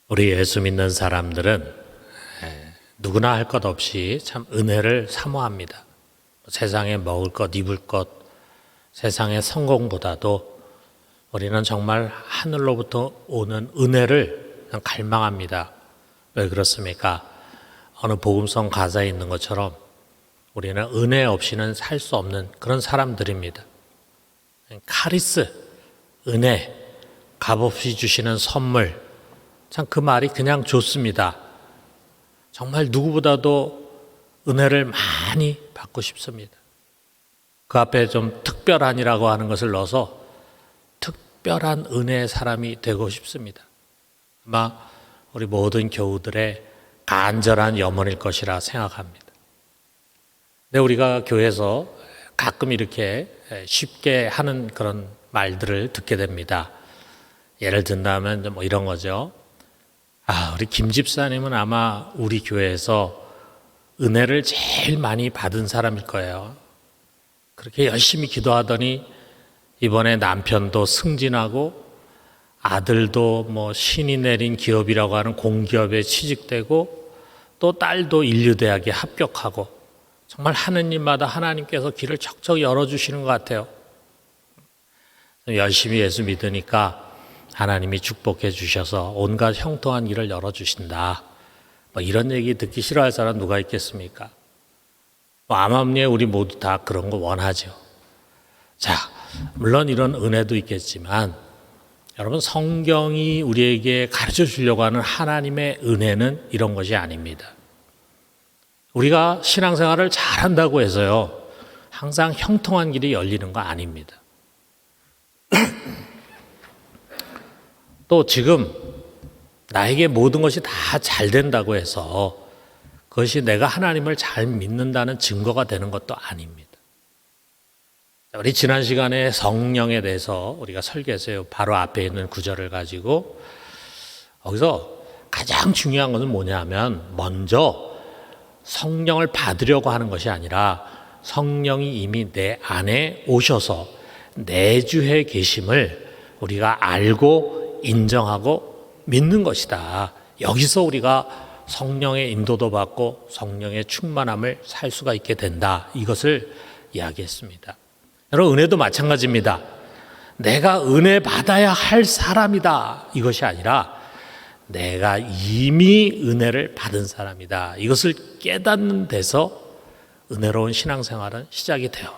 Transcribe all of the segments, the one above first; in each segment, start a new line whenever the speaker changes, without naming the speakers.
우리 예수 믿는 사람들은 누구나 할 것 없이 참 은혜를 사모합니다. 세상에 먹을 것, 입을 것, 세상의 성공보다도 우리는 정말 하늘로부터 오는 은혜를 갈망합니다. 왜 그렇습니까? 어느 복음성 가사에 있는 것처럼 우리는 은혜 없이는 살 수 없는 그런 사람들입니다. 카리스, 은혜, 값없이 주시는 선물, 참 그 말이 그냥 좋습니다. 정말 누구보다도 은혜를 많이 받고 싶습니다. 그 앞에 좀 특별한이라고 하는 것을 넣어서 특별한 은혜의 사람이 되고 싶습니다. 아마 우리 모든 교우들의 간절한 염원일 것이라 생각합니다. 근데 우리가 교회에서 가끔 이렇게 쉽게 하는 그런 말들을 듣게 됩니다. 예를 든다면 뭐 이런 거죠. 우리 김 집사님은 아마 우리 교회에서 은혜를 제일 많이 받은 사람일 거예요. 그렇게 열심히 기도하더니 이번에 남편도 승진하고 아들도 뭐 신이 내린 기업이라고 하는 공기업에 취직되고 또 딸도 인류대학에 합격하고 정말 하는 일마다 하나님께서 길을 척척 열어주시는 것 같아요. 열심히 예수 믿으니까 하나님이 축복해 주셔서 온갖 형통한 길을 열어주신다. 뭐 이런 얘기 듣기 싫어할 사람 누가 있겠습니까? 암암리에 우리 모두 다 그런 거 원하죠. 자, 물론 이런 은혜도 있겠지만 여러분 성경이 우리에게 가르쳐 주려고 하는 하나님의 은혜는 이런 것이 아닙니다. 우리가 신앙생활을 잘한다고 해서요 항상 형통한 길이 열리는 거 아닙니다. 또 지금 나에게 모든 것이 다 잘 된다고 해서 그것이 내가 하나님을 잘 믿는다는 증거가 되는 것도 아닙니다. 우리 지난 시간에 성령에 대해서 우리가 설교했어요. 바로 앞에 있는 구절을 가지고 거기서 가장 중요한 것은 뭐냐면 먼저 성령을 받으려고 하는 것이 아니라 성령이 이미 내 안에 오셔서 내주해 계심을 우리가 알고 인정하고 믿는 것이다. 여기서 우리가 성령의 인도도 받고 성령의 충만함을 살 수가 있게 된다. 이것을 이야기했습니다. 여러분 은혜도 마찬가지입니다. 내가 은혜 받아야 할 사람이다. 이것이 아니라 내가 이미 은혜를 받은 사람이다. 이것을 깨닫는 데서 은혜로운 신앙생활은 시작이 돼요.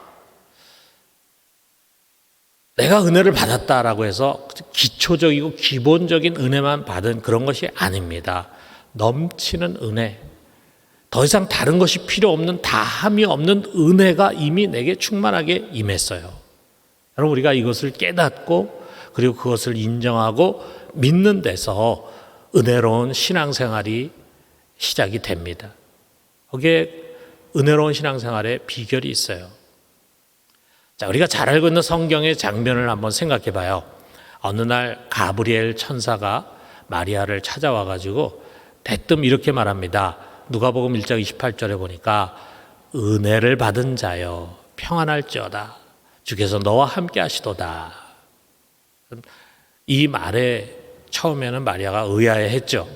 내가 은혜를 받았다라고 해서 기초적이고 기본적인 은혜만 받은 그런 것이 아닙니다. 넘치는 은혜, 더 이상 다른 것이 필요 없는 다함이 없는 은혜가 이미 내게 충만하게 임했어요. 여러분 우리가 이것을 깨닫고 그리고 그것을 인정하고 믿는 데서 은혜로운 신앙생활이 시작이 됩니다. 거기에 은혜로운 신앙생활의 비결이 있어요. 자, 우리가 잘 알고 있는 성경의 장면을 한번 생각해 봐요. 어느 날 가브리엘 천사가 마리아를 찾아와 가지고 대뜸 이렇게 말합니다. 누가복음 1장 28절에 보니까 은혜를 받은 자여 평안할지어다. 주께서 너와 함께 하시도다. 이 말에 처음에는 마리아가 의아해했죠.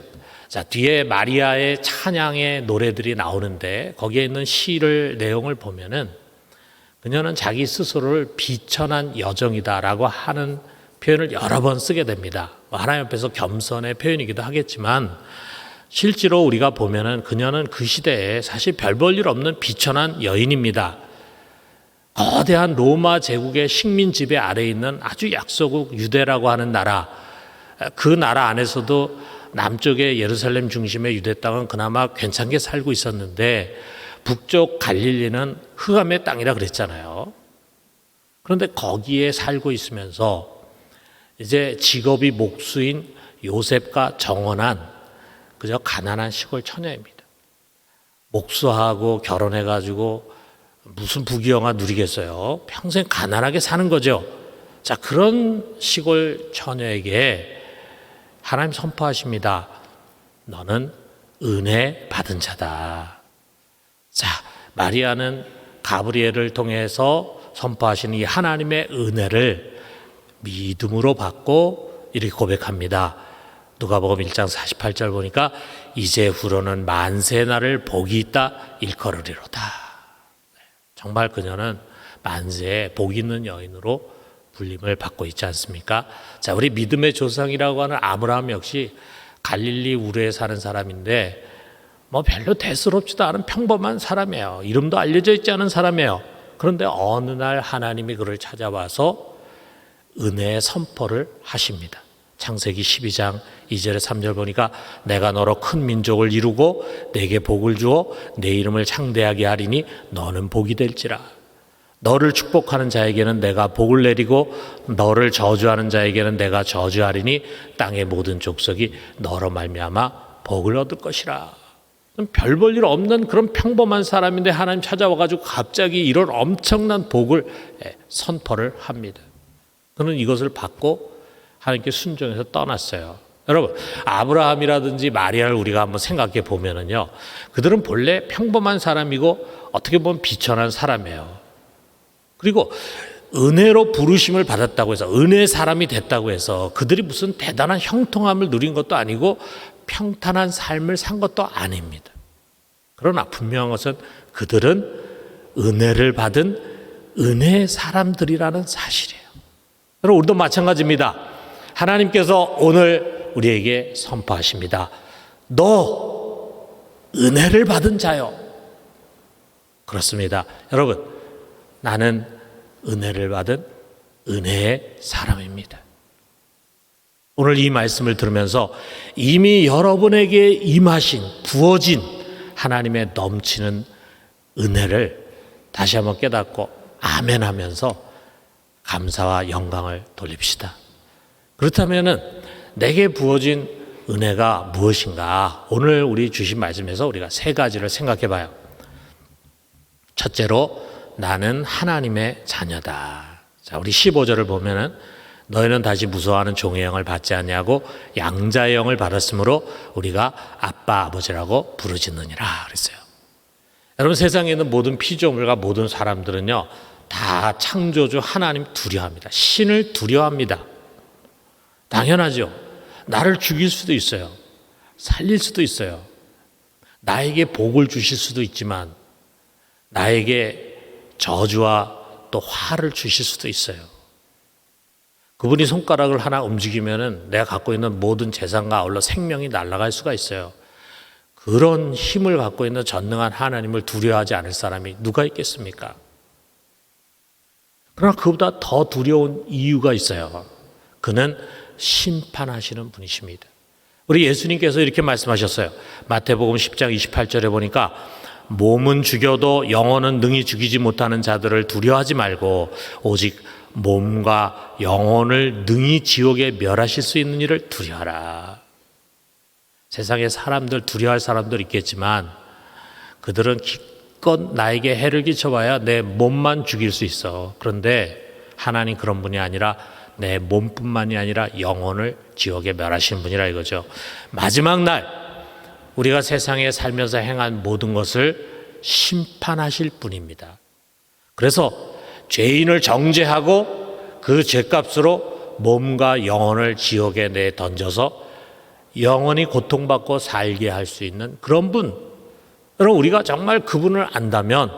자, 뒤에 마리아의 찬양의 노래들이 나오는데 거기에 있는 시를 내용을 보면은 그녀는 자기 스스로를 비천한 여정이다라고 하는 표현을 여러 번 쓰게 됩니다. 하나님 앞에서 겸손의 표현이기도 하겠지만 실제로 우리가 보면은 그녀는 그 시대에 사실 별 볼 일 없는 비천한 여인입니다. 거대한 로마 제국의 식민 지배 아래에 있는 아주 약소국 유대라고 하는 나라, 그 나라 안에서도 남쪽의 예루살렘 중심의 유대 땅은 그나마 괜찮게 살고 있었는데 북쪽 갈릴리는 흑암의 땅이라 그랬잖아요. 그런데 거기에 살고 있으면서 이제 직업이 목수인 요셉과 정혼한 그저 가난한 시골 처녀입니다. 목수하고 결혼해가지고 무슨 부귀영화 누리겠어요. 평생 가난하게 사는 거죠. 자, 그런 시골 처녀에게 하나님 선포하십니다. 너는 은혜 받은 자다. 자, 마리아는 가브리엘을 통해서 선포하시는 이 하나님의 은혜를 믿음으로 받고 이렇게 고백합니다. 누가복음 1장 48절 보니까 이제후로는 만세 나를 복이 있다 일컬으리로다. 정말 그녀는 만세에 복이 있는 여인으로 불림을 받고 있지 않습니까? 자, 우리 믿음의 조상이라고 하는 아브라함 역시 갈릴리 우르에 사는 사람인데 뭐 별로 대수롭지도 않은 평범한 사람이에요. 이름도 알려져 있지 않은 사람이에요. 그런데 어느 날 하나님이 그를 찾아와서 은혜의 선포를 하십니다. 창세기 12장 2절에 3절 보니까 내가 너로 큰 민족을 이루고 내게 복을 주어 내 이름을 창대하게 하리니 너는 복이 될지라. 너를 축복하는 자에게는 내가 복을 내리고 너를 저주하는 자에게는 내가 저주하리니 땅의 모든 족속이 너로 말미암아 복을 얻을 것이라. 별 볼 일 없는 그런 평범한 사람인데 하나님 찾아와가지고 갑자기 이런 엄청난 복을 선포를 합니다. 그는 이것을 받고 하나님께 순종해서 떠났어요. 여러분, 아브라함이라든지 마리아를 우리가 한번 생각해 보면은요, 그들은 본래 평범한 사람이고 어떻게 보면 비천한 사람이에요. 그리고 은혜로 부르심을 받았다고 해서 은혜의 사람이 됐다고 해서 그들이 무슨 대단한 형통함을 누린 것도 아니고 평탄한 삶을 산 것도 아닙니다. 그러나 분명한 것은 그들은 은혜를 받은 은혜의 사람들이라는 사실이에요. 여러분, 우리도 마찬가지입니다. 하나님께서 오늘 우리에게 선포하십니다. 너 은혜를 받은 자요. 그렇습니다. 여러분, 나는 은혜를 받은 은혜의 사람입니다. 오늘 이 말씀을 들으면서 이미 여러분에게 임하신 부어진 하나님의 넘치는 은혜를 다시 한번 깨닫고 아멘 하면서 감사와 영광을 돌립시다. 그렇다면은 내게 부어진 은혜가 무엇인가? 오늘 우리 주신 말씀에서 우리가 세 가지를 생각해 봐요. 첫째로 나는 하나님의 자녀다. 자, 우리 15절을 보면은 너희는 다시 무서워하는 종의 영을 받지 않냐고 양자의 영을 받았으므로 우리가 아빠 아버지라고 부르짖느니라 그랬어요. 여러분, 세상에 있는 모든 피조물과 모든 사람들은요 다 창조주 하나님 두려워합니다. 신을 두려워합니다. 당연하죠. 나를 죽일 수도 있어요. 살릴 수도 있어요. 나에게 복을 주실 수도 있지만 나에게 저주와 또 화를 주실 수도 있어요. 그분이 손가락을 하나 움직이면은 내가 갖고 있는 모든 재산과 아울러 생명이 날아갈 수가 있어요. 그런 힘을 갖고 있는 전능한 하나님을 두려워하지 않을 사람이 누가 있겠습니까? 그러나 그보다 더 두려운 이유가 있어요. 그는 심판하시는 분이십니다. 우리 예수님께서 이렇게 말씀하셨어요. 마태복음 10장 28절에 보니까 몸은 죽여도 영혼은 능히 죽이지 못하는 자들을 두려워하지 말고 오직 몸과 영혼을 능히 지옥에 멸하실 수 있는 이를 두려워하라. 세상에 사람들 두려워할 사람들 있겠지만 그들은 기껏 나에게 해를 끼쳐봐야 내 몸만 죽일 수 있어. 그런데 하나님 그런 분이 아니라 내 몸뿐만이 아니라 영혼을 지옥에 멸하시는 분이라 이거죠. 마지막 날 우리가 세상에 살면서 행한 모든 것을 심판하실 분입니다. 그래서 죄인을 정죄하고 그 죄값으로 몸과 영혼을 지옥에 내 던져서 영원히 고통받고 살게 할 수 있는 그런 분. 여러분, 우리가 정말 그분을 안다면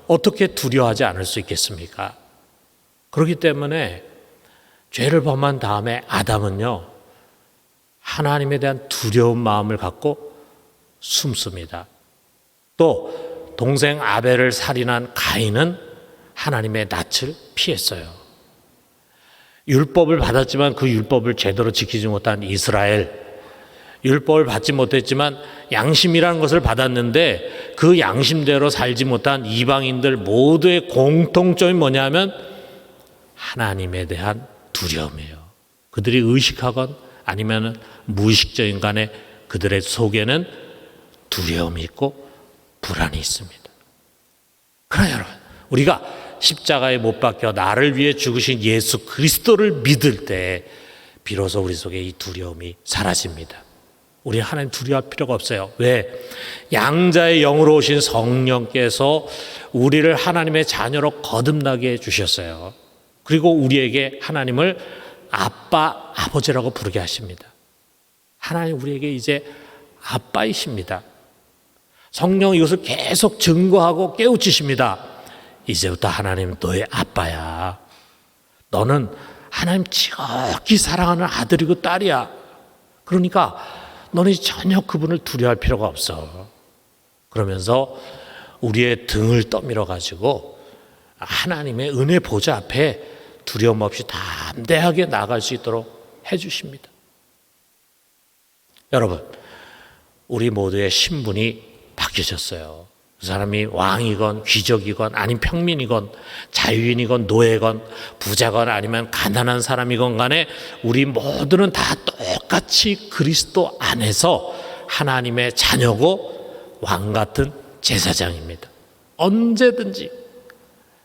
어떻게 두려워하지 않을 수 있겠습니까? 그렇기 때문에 죄를 범한 다음에 아담은요 하나님에 대한 두려운 마음을 갖고 숨습니다. 또 동생 아벨을 살인한 가인은 하나님의 낯을 피했어요. 율법을 받았지만 그 율법을 제대로 지키지 못한 이스라엘, 율법을 받지 못했지만 양심이라는 것을 받았는데 그 양심대로 살지 못한 이방인들 모두의 공통점이 뭐냐면 하나님에 대한 두려움이에요. 그들이 의식하건 아니면 무의식적인 간에 그들의 속에는 두려움이 있고 불안이 있습니다. 그러나 여러분, 우리가 십자가에 못 박혀 나를 위해 죽으신 예수 그리스도를 믿을 때 비로소 우리 속에 이 두려움이 사라집니다. 우리 하나님 두려워할 필요가 없어요. 왜? 양자의 영으로 오신 성령께서 우리를 하나님의 자녀로 거듭나게 해주셨어요. 그리고 우리에게 하나님을 아빠, 아버지라고 부르게 하십니다. 하나님 우리에게 이제 아빠이십니다. 성령 이것을 계속 증거하고 깨우치십니다. 이제부터 하나님 너의 아빠야. 너는 하나님 지극히 사랑하는 아들이고 딸이야. 그러니까 너는 전혀 그분을 두려워할 필요가 없어. 그러면서 우리의 등을 떠밀어 가지고 하나님의 은혜 보좌 앞에 두려움 없이 담대하게 나아갈 수 있도록 해주십니다. 여러분, 우리 모두의 신분이 바뀌어졌어요. 그 사람이 왕이건 귀족이건 아니면 평민이건 자유인이건 노예건 부자건 아니면 가난한 사람이건 간에 우리 모두는 다 똑같이 그리스도 안에서 하나님의 자녀고 왕 같은 제사장입니다. 언제든지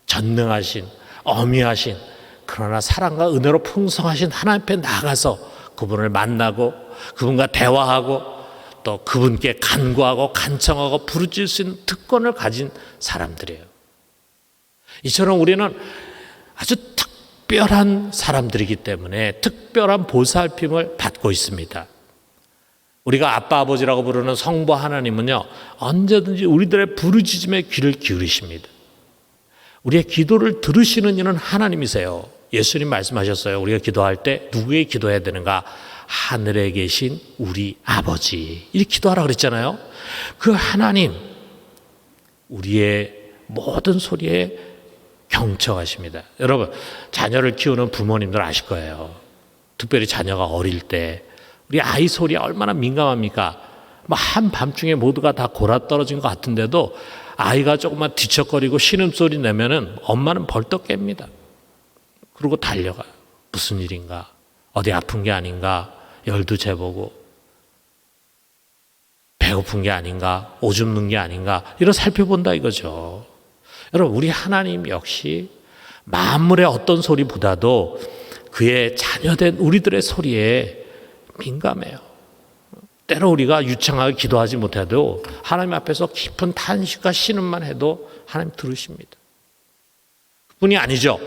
전능하신 어미하신 그러나 사랑과 은혜로 풍성하신 하나님 앞에 나가서 그분을 만나고 그분과 대화하고 또 그분께 간구하고 간청하고 부르짖을 수 있는 특권을 가진 사람들이에요. 이처럼 우리는 아주 특별한 사람들이기 때문에 특별한 보살핌을 받고 있습니다. 우리가 아빠 아버지라고 부르는 성부 하나님은요, 언제든지 우리들의 부르짖음에 귀를 기울이십니다. 우리의 기도를 들으시는 이는 하나님이세요. 예수님 말씀하셨어요. 우리가 기도할 때 누구에게 기도해야 되는가? 하늘에 계신 우리 아버지, 이렇게 기도하라 그랬잖아요. 그 하나님, 우리의 모든 소리에 경청하십니다. 여러분, 자녀를 키우는 부모님들 아실 거예요. 특별히 자녀가 어릴 때 우리 아이 소리에 얼마나 민감합니까? 한밤중에 모두가 다 골아떨어진 것 같은데도 아이가 조금만 뒤척거리고 신음소리 내면은 엄마는 벌떡 깹니다. 그리고 달려가요. 무슨 일인가? 어디 아픈 게 아닌가? 열도 재보고 배고픈 게 아닌가? 오줌 누는 게 아닌가? 이런 살펴본다 이거죠. 여러분, 우리 하나님 역시 만물의 어떤 소리보다도 그의 자녀된 우리들의 소리에 민감해요. 때로 우리가 유창하게 기도하지 못해도 하나님 앞에서 깊은 탄식과 신음만 해도 하나님 들으십니다. 그뿐이 아니죠.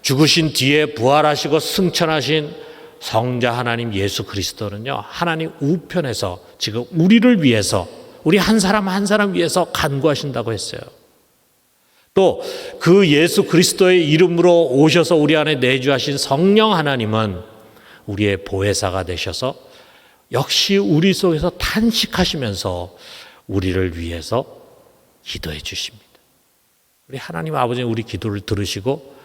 죽으신 뒤에 부활하시고 승천하신 성자 하나님 예수 그리스도는요, 하나님 우편에서 지금 우리를 위해서, 우리 한 사람 한 사람 위해서 간구하신다고 했어요. 또 그 예수 그리스도의 이름으로 오셔서 우리 안에 내주하신 성령 하나님은 우리의 보혜사가 되셔서 역시 우리 속에서 탄식하시면서 우리를 위해서 기도해 주십니다. 우리 하나님 아버지는 우리 기도를 들으시고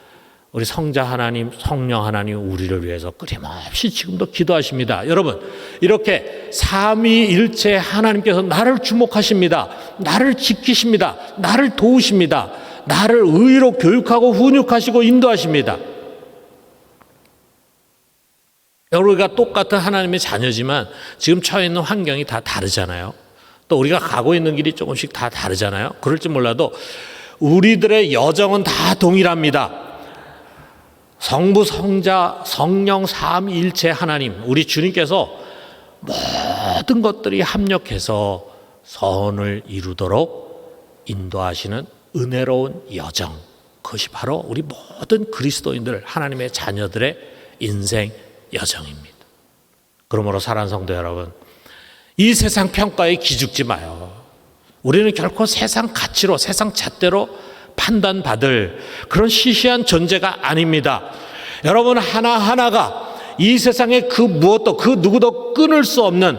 우리 성자 하나님, 성령 하나님 우리를 위해서 끊임없이 지금도 기도하십니다. 여러분, 이렇게 삼위일체 하나님께서 나를 주목하십니다. 나를 지키십니다. 나를 도우십니다. 나를 의로 교육하고 훈육하시고 인도하십니다. 우리가 똑같은 하나님의 자녀지만 지금 처해 있는 환경이 다 다르잖아요. 또 우리가 가고 있는 길이 조금씩 다 다르잖아요. 그럴지 몰라도 우리들의 여정은 다 동일합니다. 성부, 성자, 성령 삼위일체 하나님, 우리 주님께서 모든 것들이 합력해서 선을 이루도록 인도하시는 은혜로운 여정, 그것이 바로 우리 모든 그리스도인들, 하나님의 자녀들의 인생 여정입니다. 그러므로 사랑하는 성도 여러분, 이 세상 평가에 기죽지 마요. 우리는 결코 세상 가치로, 세상 잣대로 판단받을 그런 시시한 존재가 아닙니다. 여러분 하나하나가 이 세상에 그 무엇도 그 누구도 끊을 수 없는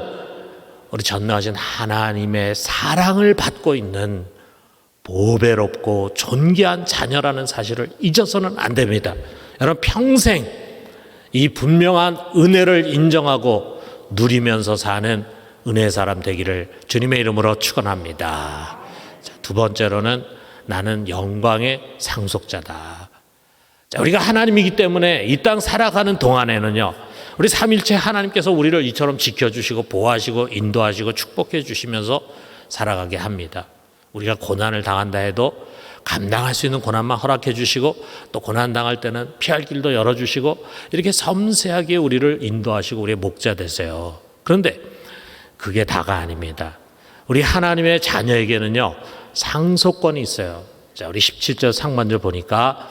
우리 전능하신 하나님의 사랑을 받고 있는 보배롭고 존귀한 자녀라는 사실을 잊어서는 안 됩니다. 여러분 평생 이 분명한 은혜를 인정하고 누리면서 사는 은혜의 사람 되기를 주님의 이름으로 축원합니다. 두 번째로는 나는 영광의 상속자다. 자, 우리가 하나님이기 때문에 이 땅 살아가는 동안에는요, 우리 삼일체 하나님께서 우리를 이처럼 지켜주시고 보호하시고 인도하시고 축복해 주시면서 살아가게 합니다. 우리가 고난을 당한다 해도 감당할 수 있는 고난만 허락해 주시고 또 고난 당할 때는 피할 길도 열어주시고 이렇게 섬세하게 우리를 인도하시고 우리의 목자 되세요. 그런데 그게 다가 아닙니다. 우리 하나님의 자녀에게는요 상속권이 있어요. 자, 우리 17절 상반절 보니까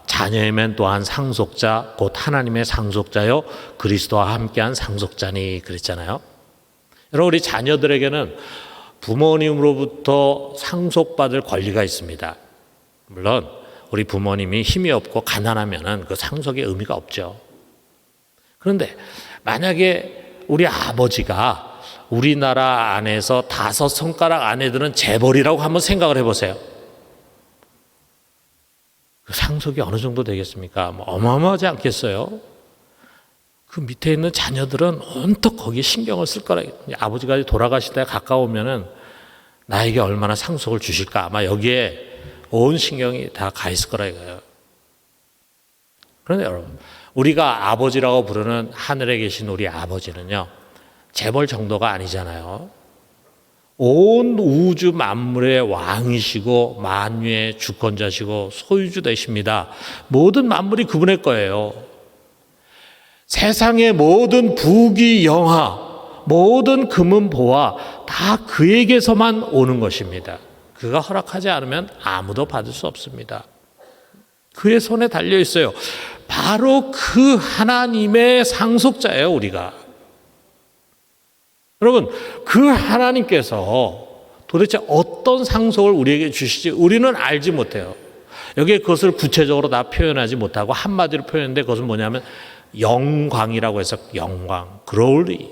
자녀이면 또한 상속자 곧 하나님의 상속자요 그리스도와 함께한 상속자니 그랬잖아요. 여러분 우리 자녀들에게는 부모님으로부터 상속받을 권리가 있습니다. 물론 우리 부모님이 힘이 없고 가난하면은 그 상속의 의미가 없죠. 그런데 만약에 우리 아버지가 우리나라 안에서 5손가락 안에 드는 재벌이라고 한번 생각을 해보세요. 그 상속이 어느 정도 되겠습니까? 어마어마하지 않겠어요? 그 밑에 있는 자녀들은 온통 거기에 신경을 쓸 거라. 아버지가 돌아가실 때 가까우면은 나에게 얼마나 상속을 주실까? 아마 여기에 온 신경이 다 가 있을 거라 이거예요. 그런데 여러분, 우리가 아버지라고 부르는 하늘에 계신 우리 아버지는요, 재벌 정도가 아니잖아요. 온 우주 만물의 왕이시고 만유의 주권자시고 소유주 되십니다. 모든 만물이 그분의 거예요. 세상의 모든 부귀 영화, 모든 금은 보화 다 그에게서만 오는 것입니다. 그가 허락하지 않으면 아무도 받을 수 없습니다. 그의 손에 달려 있어요. 바로 그 하나님의 상속자예요, 우리가. 여러분, 그 하나님께서 도대체 어떤 상속을 우리에게 주실지 우리는 알지 못해요. 여기에 그것을 구체적으로 다 표현하지 못하고 한마디로 표현했는데 그것은 뭐냐면 영광이라고 해서 영광, glory.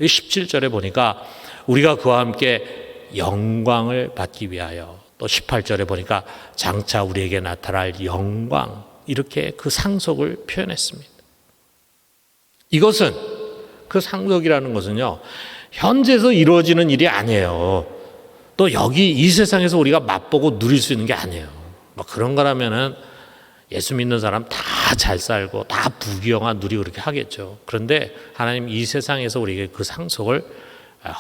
17절에 보니까 우리가 그와 함께 영광을 받기 위하여, 또 18절에 보니까 장차 우리에게 나타날 영광, 이렇게 그 상속을 표현했습니다. 이것은, 그 상속이라는 것은요, 현재에서 이루어지는 일이 아니에요. 또 여기 이 세상에서 우리가 맛보고 누릴 수 있는 게 아니에요. 그런 거라면은 예수 믿는 사람 다 잘 살고 다 부귀영화 누리고 그렇게 하겠죠. 그런데 하나님 이 세상에서 우리에게 그 상속을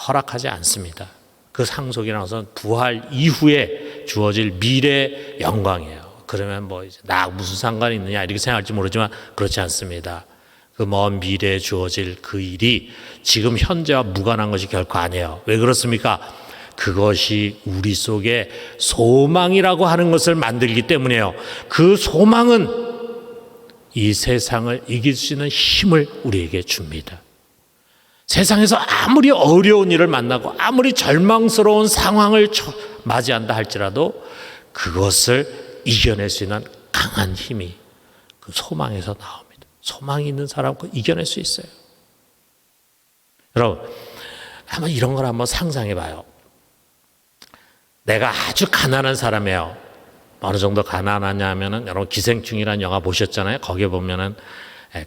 허락하지 않습니다. 그 상속이라는 것은 부활 이후에 주어질 미래 영광이에요. 그러면 나 무슨 상관이 있느냐 이렇게 생각할지 모르지만 그렇지 않습니다. 그 먼 미래에 주어질 그 일이 지금 현재와 무관한 것이 결코 아니에요. 왜 그렇습니까? 그것이 우리 속에 소망이라고 하는 것을 만들기 때문에요. 그 소망은 이 세상을 이길 수 있는 힘을 우리에게 줍니다. 세상에서 아무리 어려운 일을 만나고 아무리 절망스러운 상황을 맞이한다 할지라도 그것을 이겨낼 수 있는 강한 힘이 그 소망에서 나옵니다. 소망이 있는 사람은 이겨낼 수 있어요. 여러분, 한번 이런 걸 한번 상상해 봐요. 내가 아주 가난한 사람이에요. 어느 정도 가난하냐 하면은, 여러분 기생충이라는 영화 보셨잖아요. 거기에 보면은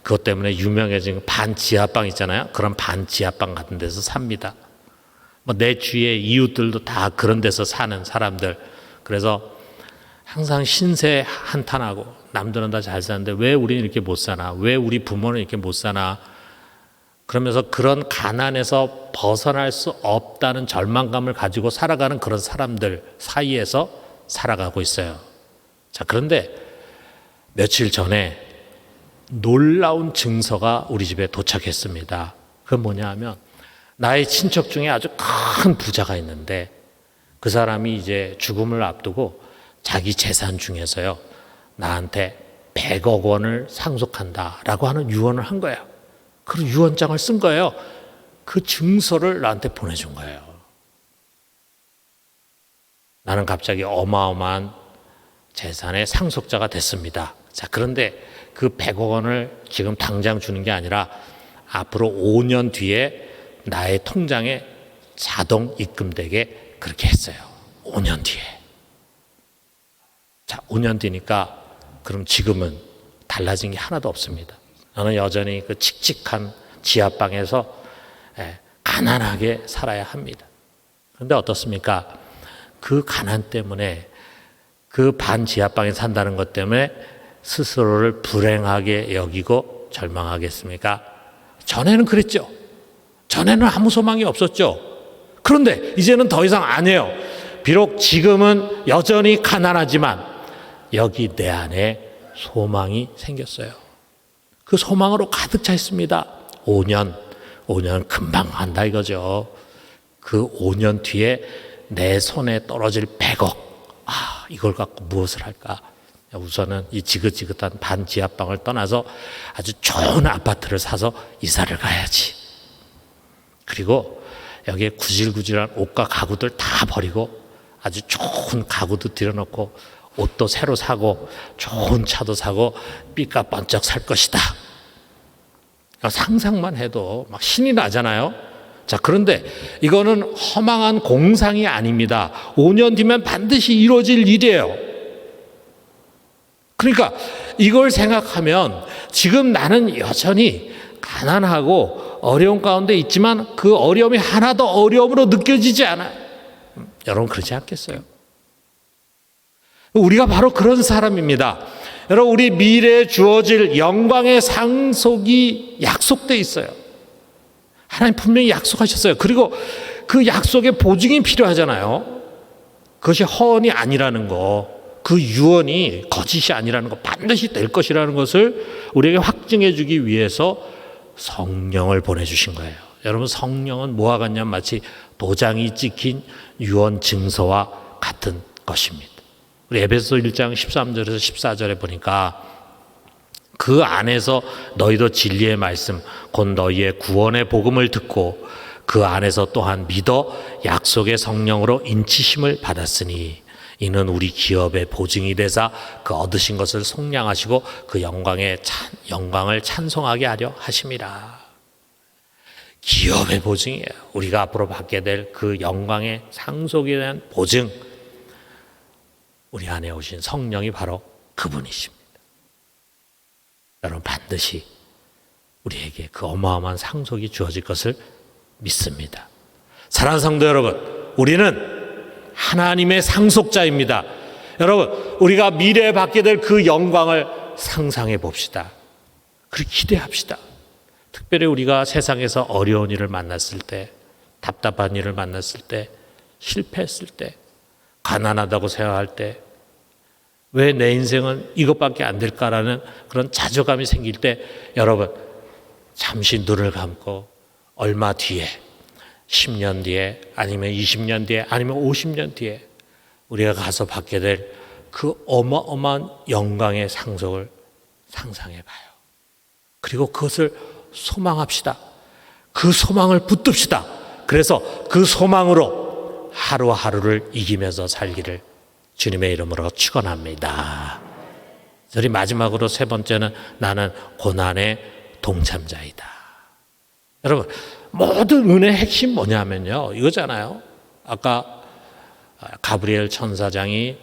그것 때문에 유명해진 반지하방 있잖아요. 그런 반지하방 같은 데서 삽니다. 내 주위의 이웃들도 다 그런 데서 사는 사람들. 그래서 항상 신세 한탄하고 남들은 다 잘 사는데 왜 우리는 이렇게 못 사나? 왜 우리 부모는 이렇게 못 사나? 그러면서 그런 가난에서 벗어날 수 없다는 절망감을 가지고 살아가는 그런 사람들 사이에서 살아가고 있어요. 자, 그런데 며칠 전에 놀라운 증서가 우리 집에 도착했습니다. 그건 뭐냐 하면 나의 친척 중에 아주 큰 부자가 있는데 그 사람이 이제 죽음을 앞두고 자기 재산 중에서요, 나한테 100억 원을 상속한다라고 하는 유언을 한 거예요. 그 유언장을 쓴 거예요. 그 증서를 나한테 보내준 거예요. 나는 갑자기 어마어마한 재산의 상속자가 됐습니다. 자, 그런데 그 100억 원을 지금 당장 주는 게 아니라 앞으로 5년 뒤에 나의 통장에 자동 입금되게 그렇게 했어요. 5년 뒤에. 자, 5년 뒤니까 그럼 지금은 달라진 게 하나도 없습니다. 저는 여전히 그 칙칙한 지하방에서 가난하게 살아야 합니다. 그런데 어떻습니까? 그 가난 때문에, 그 반지하방에 산다는 것 때문에 스스로를 불행하게 여기고 절망하겠습니까? 전에는 그랬죠. 전에는 아무 소망이 없었죠. 그런데 이제는 더 이상 안 해요. 비록 지금은 여전히 가난하지만 여기 내 안에 소망이 생겼어요. 그 소망으로 가득 차 있습니다. 5년 금방 간다 이거죠. 그 5년 뒤에 내 손에 떨어질 100억, 이걸 갖고 무엇을 할까? 우선은 이 지긋지긋한 반지하방을 떠나서 아주 좋은 아파트를 사서 이사를 가야지. 그리고 여기에 구질구질한 옷과 가구들 다 버리고 아주 좋은 가구도 들여놓고 옷도 새로 사고 좋은 차도 사고 삐까번쩍 살 것이다. 상상만 해도 막 신이 나잖아요. 자, 그런데 이거는 허망한 공상이 아닙니다. 5년 뒤면 반드시 이루어질 일이에요. 그러니까 이걸 생각하면 지금 나는 여전히 가난하고 어려운 가운데 있지만 그 어려움이 하나도 어려움으로 느껴지지 않아요. 여러분 그러지 않겠어요? 우리가 바로 그런 사람입니다. 여러분 우리 미래에 주어질 영광의 상속이 약속돼 있어요. 하나님 분명히 약속하셨어요. 그리고 그 약속의 보증이 필요하잖아요. 그것이 허언이 아니라는 거, 그 유언이 거짓이 아니라는 거, 반드시 될 것이라는 것을 우리에게 확증해 주기 위해서 성령을 보내주신 거예요. 여러분 성령은 뭐와 같냐면 마치 도장이 찍힌 유언 증서와 같은 것입니다. 우리 에베소 1장 13절에서 14절에 보니까 그 안에서 너희도 진리의 말씀 곧 너희의 구원의 복음을 듣고 그 안에서 또한 믿어 약속의 성령으로 인치심을 받았으니 이는 우리 기업의 보증이 되사 그 얻으신 것을 속량하시고 그 영광을 찬송하게 하려 하심이라. 기업의 보증이에요. 우리가 앞으로 받게 될 그 영광의 상속에 대한 보증, 우리 안에 오신 성령이 바로 그분이십니다. 여러분 반드시 우리에게 그 어마어마한 상속이 주어질 것을 믿습니다. 사랑하는 성도 여러분, 우리는 하나님의 상속자입니다. 여러분 우리가 미래에 받게 될 그 영광을 상상해 봅시다. 그리고 기대합시다. 특별히 우리가 세상에서 어려운 일을 만났을 때, 답답한 일을 만났을 때, 실패했을 때, 가난하다고 생각할 때, 왜 내 인생은 이것밖에 안 될까라는 그런 좌절감이 생길 때 여러분 잠시 눈을 감고 얼마 뒤에 10년 뒤에 아니면 20년 뒤에 아니면 50년 뒤에 우리가 가서 받게 될 그 어마어마한 영광의 상속을 상상해 봐요. 그리고 그것을 소망합시다. 그 소망을 붙듭시다. 그래서 그 소망으로 하루하루를 이기면서 살기를 주님의 이름으로 축원합니다. 저희 마지막으로 세 번째는 나는 고난의 동참자이다. 여러분 모든 은혜의 핵심 뭐냐면요, 이거잖아요. 아까 가브리엘 천사장이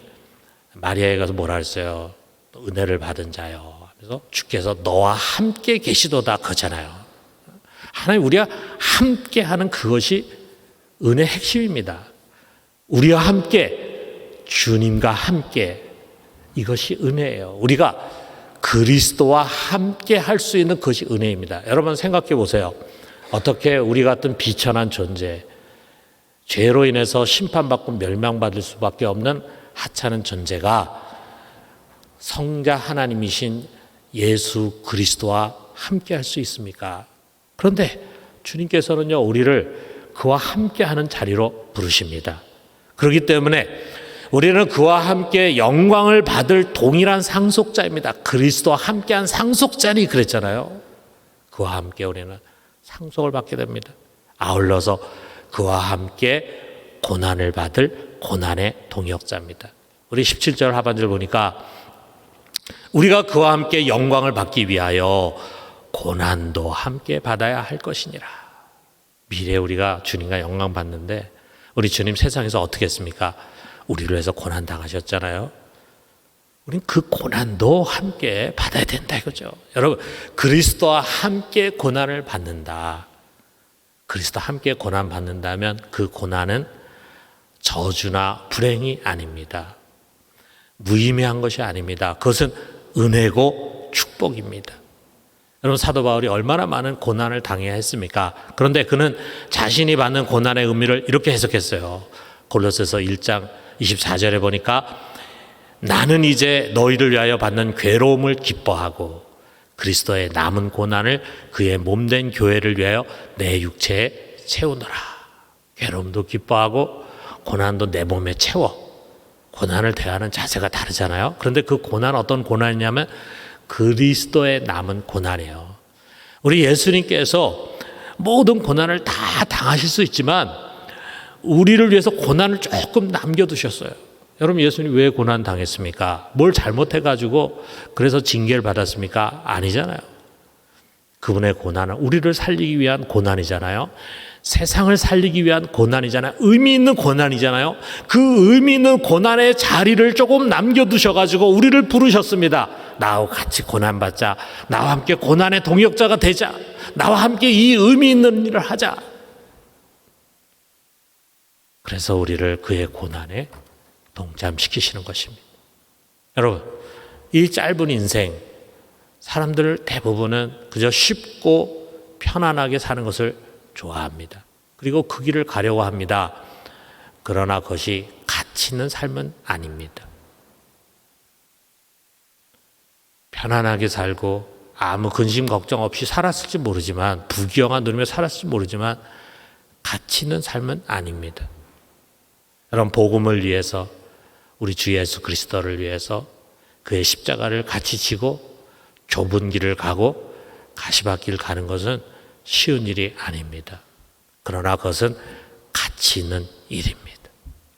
마리아에 가서 뭐라 했어요? 은혜를 받은 자요. 그래서 주께서 너와 함께 계시도다 그잖아요. 하나님 우리가 함께 하는 그것이 은혜의 핵심입니다. 우리와 함께, 주님과 함께, 이것이 은혜예요. 우리가 그리스도와 함께 할 수 있는 그것이 은혜입니다. 여러분 생각해 보세요. 어떻게 우리 같은 비천한 존재, 죄로 인해서 심판받고 멸망받을 수밖에 없는 하찮은 존재가 성자 하나님이신 예수 그리스도와 함께 할 수 있습니까? 그런데 주님께서는요, 우리를 그와 함께 하는 자리로 부르십니다. 그렇기 때문에 우리는 그와 함께 영광을 받을 동일한 상속자입니다. 그리스도와 함께한 상속자니 그랬잖아요. 그와 함께 우리는 상속을 받게 됩니다. 아울러서 그와 함께 고난을 받을 고난의 동역자입니다. 우리 17절 하반절 보니까 우리가 그와 함께 영광을 받기 위하여 고난도 함께 받아야 할 것이니라. 미래에 우리가 주님과 영광 받는데 우리 주님 세상에서 어떻게 했습니까? 우리를 위해서 고난 당하셨잖아요. 우린 그 고난도 함께 받아야 된다 이거죠. 여러분 그리스도와 함께 고난을 받는다. 그리스도와 함께 고난 받는다면 그 고난은 저주나 불행이 아닙니다. 무의미한 것이 아닙니다. 그것은 은혜고 축복입니다. 여러분 사도 바울이 얼마나 많은 고난을 당해야 했습니까? 그런데 그는 자신이 받는 고난의 의미를 이렇게 해석했어요. 골로새서 1장 24절에 보니까 나는 이제 너희를 위하여 받는 괴로움을 기뻐하고 그리스도의 남은 고난을 그의 몸된 교회를 위하여 내 육체에 채우노라. 괴로움도 기뻐하고 고난도 내 몸에 채워. 고난을 대하는 자세가 다르잖아요. 그런데 그 고난 어떤 고난이냐면 그리스도의 남은 고난이에요. 우리 예수님께서 모든 고난을 다 당하실 수 있지만 우리를 위해서 고난을 조금 남겨두셨어요. 여러분, 예수님 왜 고난 당했습니까? 뭘 잘못해가지고 그래서 징계를 받았습니까? 아니잖아요. 그분의 고난은 우리를 살리기 위한 고난이잖아요. 세상을 살리기 위한 고난이잖아요. 의미 있는 고난이잖아요. 그 의미 있는 고난의 자리를 조금 남겨두셔가지고 우리를 부르셨습니다. 나와 같이 고난받자. 나와 함께 고난의 동역자가 되자. 나와 함께 이 의미 있는 일을 하자. 그래서 우리를 그의 고난에 동참시키시는 것입니다. 여러분, 이 짧은 인생, 사람들 대부분은 그저 쉽고 편안하게 사는 것을 좋아합니다. 그리고 그 길을 가려고 합니다. 그러나 그것이 가치 있는 삶은 아닙니다. 편안하게 살고 아무 근심 걱정 없이 살았을지 모르지만, 부귀영화 누리며 살았을지 모르지만 가치 있는 삶은 아닙니다. 여러분, 복음을 위해서, 우리 주 예수 그리스도를 위해서 그의 십자가를 같이 지고 좁은 길을 가고 가시밭길을 가는 것은 쉬운 일이 아닙니다. 그러나 그것은 가치 있는 일입니다.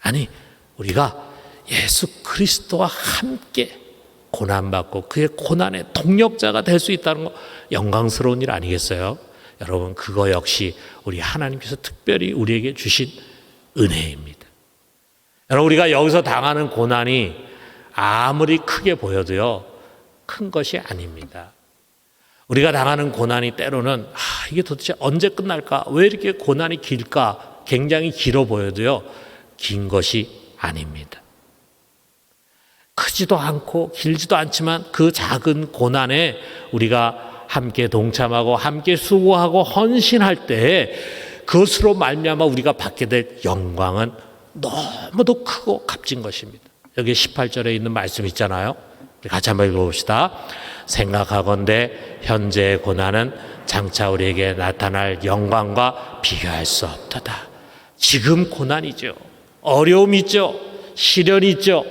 아니, 우리가 예수 그리스도와 함께 고난받고 그의 고난의 동력자가 될 수 있다는 거 영광스러운 일 아니겠어요? 여러분, 그거 역시 우리 하나님께서 특별히 우리에게 주신 은혜입니다. 여러분, 우리가 여기서 당하는 고난이 아무리 크게 보여도요, 큰 것이 아닙니다. 우리가 당하는 고난이 때로는 이게 도대체 언제 끝날까? 왜 이렇게 고난이 길까? 굉장히 길어 보여도요, 긴 것이 아닙니다. 크지도 않고 길지도 않지만 그 작은 고난에 우리가 함께 동참하고 함께 수고하고 헌신할 때 그것으로 말미암아 우리가 받게 될 영광은 너무도 크고 값진 것입니다. 여기 18절에 있는 말씀 있잖아요. 우리 같이 한번 읽어봅시다. 생각하건대 현재의 고난은 장차 우리에게 나타날 영광과 비교할 수 없도다. 지금 고난이죠. 어려움이 있죠. 시련이 있죠.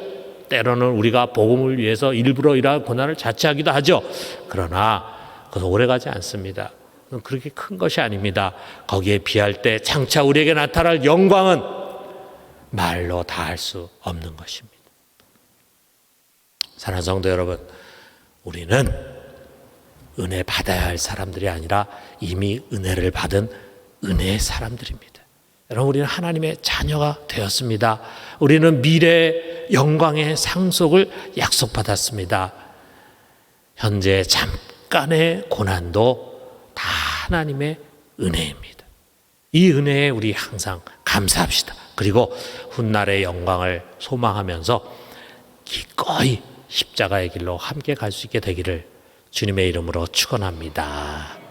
때로는 우리가 복음을 위해서 일부러 이러한 고난을 자처하기도 하죠. 그러나 그것은 오래가지 않습니다. 그렇게 큰 것이 아닙니다. 거기에 비할 때 장차 우리에게 나타날 영광은 말로 다할 수 없는 것입니다. 사랑하는 성도 여러분, 우리는 은혜 받아야 할 사람들이 아니라 이미 은혜를 받은 은혜의 사람들입니다. 여러분, 우리는 하나님의 자녀가 되었습니다. 우리는 미래의 영광의 상속을 약속받았습니다. 현재 잠깐의 고난도 다 하나님의 은혜입니다. 이 은혜에 우리 항상 감사합시다. 그리고 훗날의 영광을 소망하면서 기꺼이 십자가의 길로 함께 갈 수 있게 되기를 주님의 이름으로 축원합니다.